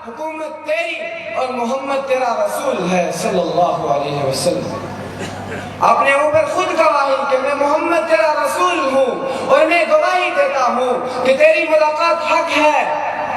حکومت تیری اور محمد تیرا رسول ہے صلی اللہ علیہ وسلم۔ اپنے اوپر خود گواہی کہ میں محمد تیرا رسول ہوں، اور میں گواہی دیتا ہوں کہ تیری ملاقات حق ہے،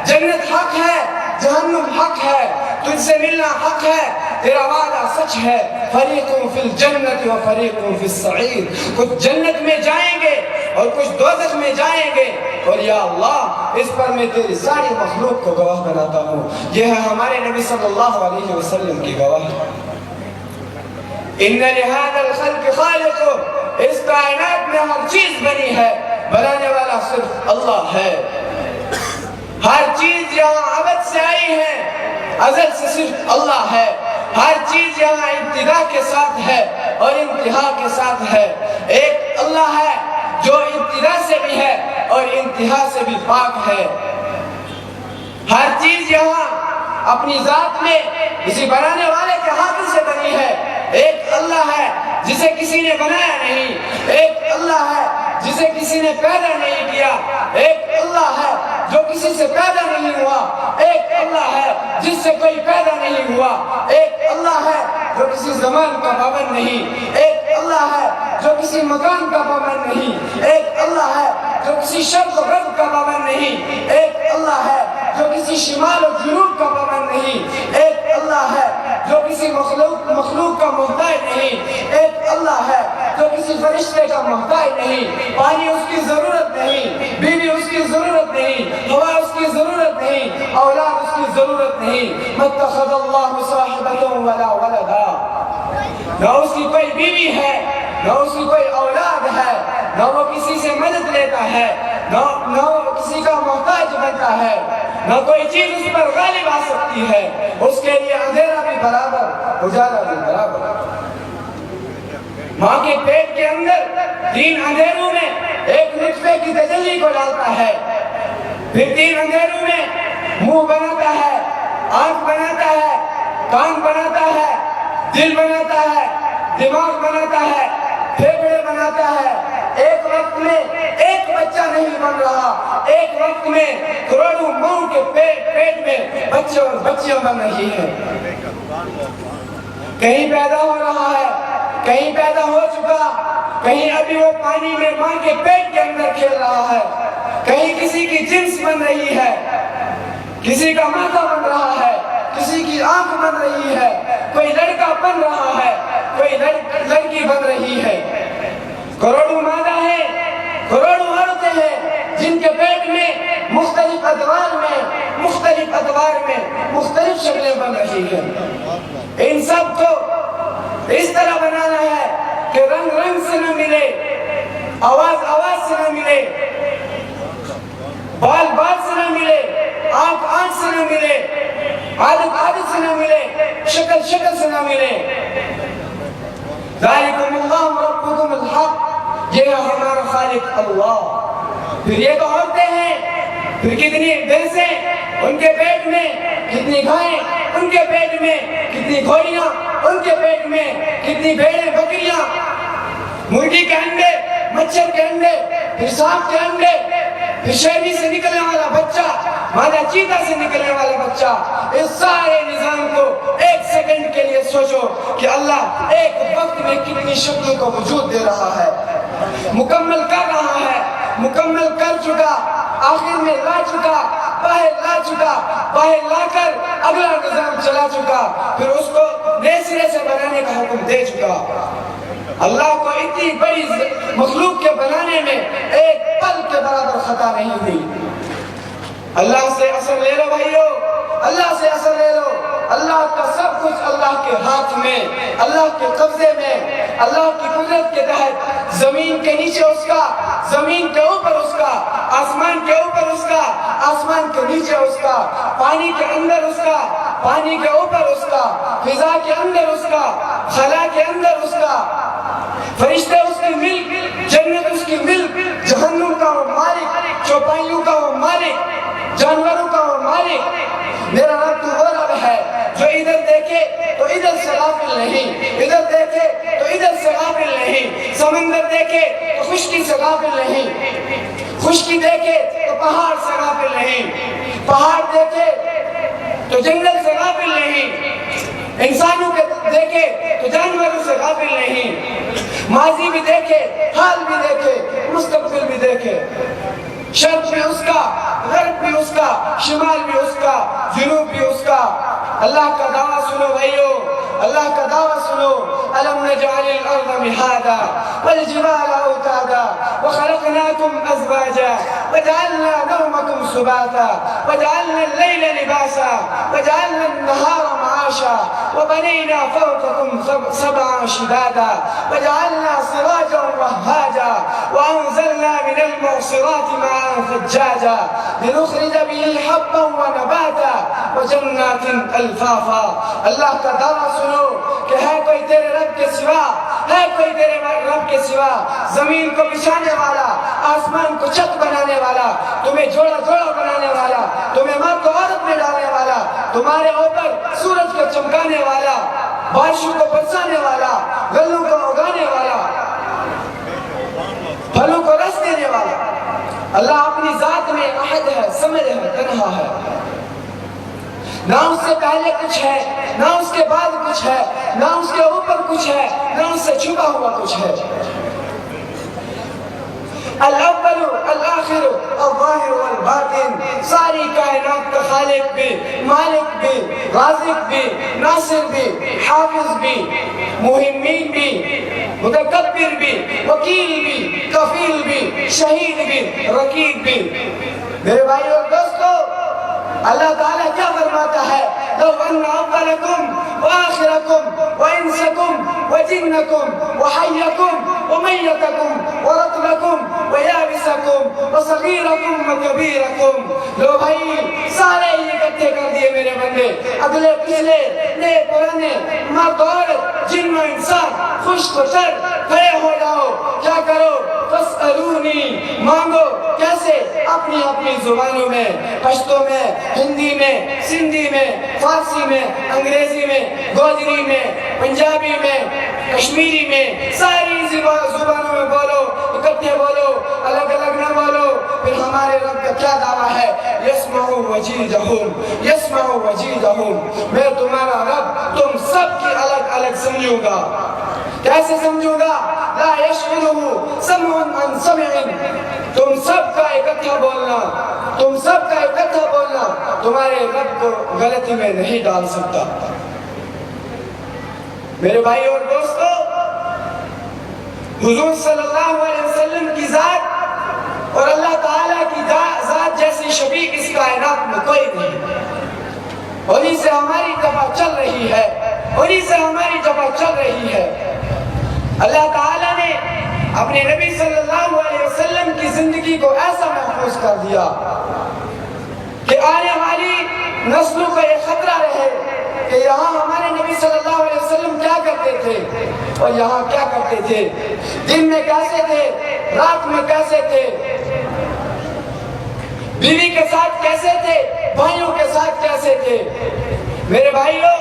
جنت حق ہے، جہنم حق ہے، تجھ سے ملنا حق ہے، تیرا وعدہ سچ ہے۔ فریق فی الجنت و فریق فی السعیر، کچھ جنت میں جائیں گے اور کچھ دوزخ میں جائیں گے، اور یا اللہ اس پر میں تیری ساری مخلوق کو گواہ بناتا ہوں۔ یہ ہے ہمارے نبی صلی اللہ علیہ وسلم کی گواہی۔ ان لہذا الخلق خالق، اس کائنات میں ہر چیز بنی ہے، بنانے والا صرف اللہ ہے۔ ہر چیز یہاں ابد سے آئی ہے، ازل سے صرف اللہ ہے۔ ہر چیز یہاں ابتدا کے ساتھ ہے اور انتہا کے ساتھ ہے۔ ایک اللہ ہے جو ابتدا سے بھی ہے اور انتہا سے بھی پاک ہے۔ ہر چیز یہاں اپنی ذات میں کسی بنانے والے کے ہاتھ سے بنی ہے۔ ایک اللہ ہے جسے کسی نے بنایا نہیں، ایک اللہ ہے جسے کسی نے پیدا نہیں کیا، ایک اللہ ہے جو کسی سے پیدا نہیں ہوا، ایک اللہ ہے جس سے کوئی پیدا نہیں ہوا، ایک اللہ ہے جو کسی زمان کا پابند نہیں، ایک اللہ ہے جو کسی مکان کا پابند نہیں، ایک اللہ ہے جو کسی شرق و غرب کا پابند نہیں، ایک اللہ ہے جو کسی شمال و جنوب کا پابند نہیں، ایک اللہ ہے جو کسی مخلوق کا محتاج نہیں، ایک اللہ ہے جو کسی فرشتے کا محتاج نہیں۔ پانی اس کی ضرورت نہیں، بیوی اس کی ضرورت نہیں، ہوا اس کی ضرورت نہیں، اولاد اس کی ضرورت نہیں۔ مَتَّخَذَ اللَّهُ صَاحِبَةً وَلَا وَلَدًا، نہ اس کی کوئی بیوی ہے، نہ اس کی کوئی اولاد ہے، نہ وہ کسی سے مدد لیتا ہے، نہ وہ کسی کا محتاج بنتا ہے، نہ کوئی چیز اس پر غالب آ سکتی ہے۔ اس کے لیے اندھیرا بھی برابر، اجالا بھی برابر۔ ماں کے پیٹ کے اندر 3 اندھیروں میں ایک نطفے کی تجلی کو ڈالتا ہے، پھر 3 اندھیروں میں منہ بناتا ہے، آنکھ بناتا ہے، کان بناتا ہے، دل بناتا ہے، دماغ بناتا ہے، پھیپھڑے بناتا ہے۔ ایک وقت میں ایک بچہ نہیں بن رہا، ایک وقت میں کروڑوں ماؤں کے پیٹ میں بچے اور بچیاں بن رہی ہیں۔ کہیں پیدا ہو رہا ہے، کہیں پیدا ہو چکا، کہیں ابھی وہ پانی میں ماں کے پیٹ کے اندر کھیل رہا ہے، کہیں کسی کی جنس بن رہی ہے، کسی کا ماتھا بن رہا ہے، کسی کی آنکھ بن رہی ہے، کوئی لڑکا بن رہا ہے، کوئی لڑکی بن رہی ہے۔ کروڑوں مادہ ہیں، کروڑوں عورتیں ہیں جن کے پیٹ میں مختلف ادوار میں مختلف شکلیں بن رہی ہیں۔ ان سب کو اس طرح بنانا ہے کہ رنگ رنگ سے نہ ملے، آواز آواز سے نہ ملے، بال بال سے نہ ملے، آنکھ آنکھ سے نہ ملے، عادت عادت سے نہ ملے، شکل شکل سے نہ ملے۔ ذالکم اللہ ربکم الحق، یہ ہے ہمارا خالق اللہ۔ پھر یہ تو عورتیں ہیں، پھر کتنی بھینسیں، ان کے پیٹ میں کتنی گائیں، ان کے پیٹ میں کتنی گھوڑیاں، ان کے پیٹ میں کتنی بھیڑیں بکریاں، مرغی کے انڈے، مچھر کے انڈے، پھر سانپ کے انڈے، پھر شیرنی سے نکلنے والا بچہ، مادہ چیتا سے نکلنے والا بچہ۔ اس سارے نظام کو ایک سیکنڈ کے لیے سوچو کہ اللہ ایک وقت میں کتنی شکلوں کو وجود دے رہا ہے، مکمل کر رہا ہے، مکمل کر چکا، آخر میں لا چکا، باہر لا چکا، باہر لا کر اگلا نظام چلا چکا، پھر اس کو نئے سرے سے بنانے کا حکم دے چکا۔ اللہ کو اتنی بڑی مخلوق کے بنانے میں ایک پل کے برابر خطا نہیں ہوئی۔ اللہ سے اثر لے لو بھائیو، اللہ سے اثر لے لو۔ اللہ کا سب کچھ اللہ کے ہاتھ میں، اللہ کے قبضے میں، اللہ کی قدرت کے تحت، زمین کے نیچے اس کا، زمین کے اوپر اس کا، آسمان کے اوپر اس کا، آسمان کے نیچے اس کا، پانی کے اندر اس کا، پانی کے اوپر اس کا، فضا کے اندر اس کا، خلا کے اندر اس کا، فرشتے اس کی ملک، جنت اس کی ملک، جہنم کا وہ مالک، چوپائیوں کا وہ مالک، جانوروں کا وہ مالک۔ میرا رب تو وہ رب ہے جو ادھر دیکھے تو ادھر سے غافل نہیں، ادھر دیکھے تو ادھر سے غافل نہیں، سمندر دیکھے تو خشکی سے غافل نہیں، خشکی دیکھے تو پہاڑ سے غافل نہیں، پہاڑ دیکھے تو تو جنگل سے غافل نہیں، انسانوں کے دیکھے تو جانوروں سے غافل نہیں، ماضی بھی دیکھے، حال بھی دیکھے، مستقبل بھی دیکھے، شرق بھی اس کا، غرب بھی اس کا، شمال بھی اس کا، جنوب بھی اس کا۔ اللہ کا دعویٰ سنو بھائیو، اللہ کا دعویٰ سنو۔ ألم نجعل الأرض مهادا والجبال أوتادا وخلقناكم أزواجا وجعلنا نومكم سباتا وجعلنا الليل لباسا وجعلنا النهار معاشا وبنينا فوقكم سبعا شدادا وجعلنا سراجا وهاجا وأنزلنا من المعصرات ماء ثجاجا لنخرج به حبا ونباتا وجنات ألفافا۔ اللہ کا دعویٰ سنو کہ ہے کوئی تیرے رب کے سوا، ہے کوئی تیرے رب کے سوا، زمین کو بچھانے والا، آسمان کو چھت بنانے والا، تمہیں جوڑا جوڑا بنانے والا، تمہیں مرد و عورت میں ڈالنے والا، تمہارے اوپر سورج کو چمکانے والا، بارشوں کو برسانے والا، گلوں کو اگانے والا، پھلوں کو رس دینے والا۔ اللہ اپنی ذات میں احد ہے، سمد ہے، تنہا ہے، نہ اس سے پہلے کچھ ہے، نہ اس کے بعد کچھ ہے، نہ اس کے اوپر کچھ ہے، نہ اس سے چھپا ہوا کچھ ہے۔ الاول الآخر الظاہر والباطن، ساری کائنات کا خالق بھی، مالک بھی، رازق بھی، ناصر بھی، حافظ بھی، مہمین بھی، متکبر بھی، وکیل بھی، کفیل بھی، شہید بھی، رقیب بھی۔ میرے بھائی اور دوستو، اللہ تعالیٰ کیا فرماتا ہے؟ لو ان اولکم وآخرکم وانسکم وجنکم وحیکم ومیتکم ورطبکم ویابسکم وصغیرکم وکبیرکم۔ لو بھائی سارے ہی اکٹھے کر دیے میرے بندے، اگلے پچھلے، نئے پرانے، مرد عورت، جن و انسان، خشک و تر، کھڑے ہو جاؤ، کیا کرو؟ فاسألونی، مانگو، کیسے؟ اپنی اپنی زبانوں میں، پشتو میں، ہندی میں، سندھی میں، فارسی میں، انگریزی میں، گوجری میں، پنجابی میں، کشمیری میں، ساری زبانوں میں بولو، اکٹھے بولو، الگ الگ نہ بولو۔ پھر ہمارے رب کا کیا دعویٰ ہے؟ یسمع وجیدہم، یسمع وجیدہم، میں تمہارا رب تم سب کی الگ الگ سمجھوں گا۔ کیسے سمجھوں گا؟ لا یشغلہ سمع عن سمع، تم سب کا اکٹھا بولنا، تم سب کا اکٹھا بولنا تمہارے رب کو غلطی میں نہیں ڈال سکتا۔ میرے بھائی اور دوستو، حضور صلی اللہ علیہ وسلم کی ذات اور اللہ تعالیٰ کی ذات جیسی شبیہ اس کائنات میں کوئی نہیں، انہی سے ہماری دفع چل رہی ہے، انہی سے ہماری دفع چل رہی ہے۔ اللہ تعالیٰ نے اپنے نبی صلی اللہ علیہ وسلم کی زندگی کو ایسا محفوظ کر دیا کہ آنے والی نسلوں کو یہ خطرہ رہے کہ یہاں ہمارے نبی صلی اللہ علیہ وسلم کیا کرتے تھے اور یہاں کیا کرتے تھے، دن میں کیسے تھے، رات میں کیسے تھے، بیوی کے ساتھ کیسے تھے، بھائیوں کے ساتھ کیسے تھے۔ میرے بھائیوں،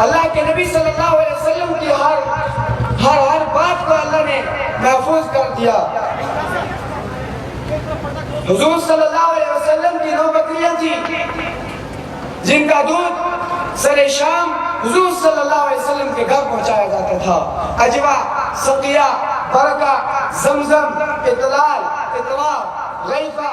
اللہ کے نبی صلی اللہ علیہ وسلم کی ہر بات کو اللہ نے محفوظ کر دیا۔ حضور صلی اللہ علیہ وسلم کی 9 بکریاں تھی جن کا دودھ سر شام حضور صلی اللہ علیہ وسلم کے گھر پہنچایا جاتا تھا۔ اجوا، سقیہ، برکہ، زمزم، اطلال، غیفہ،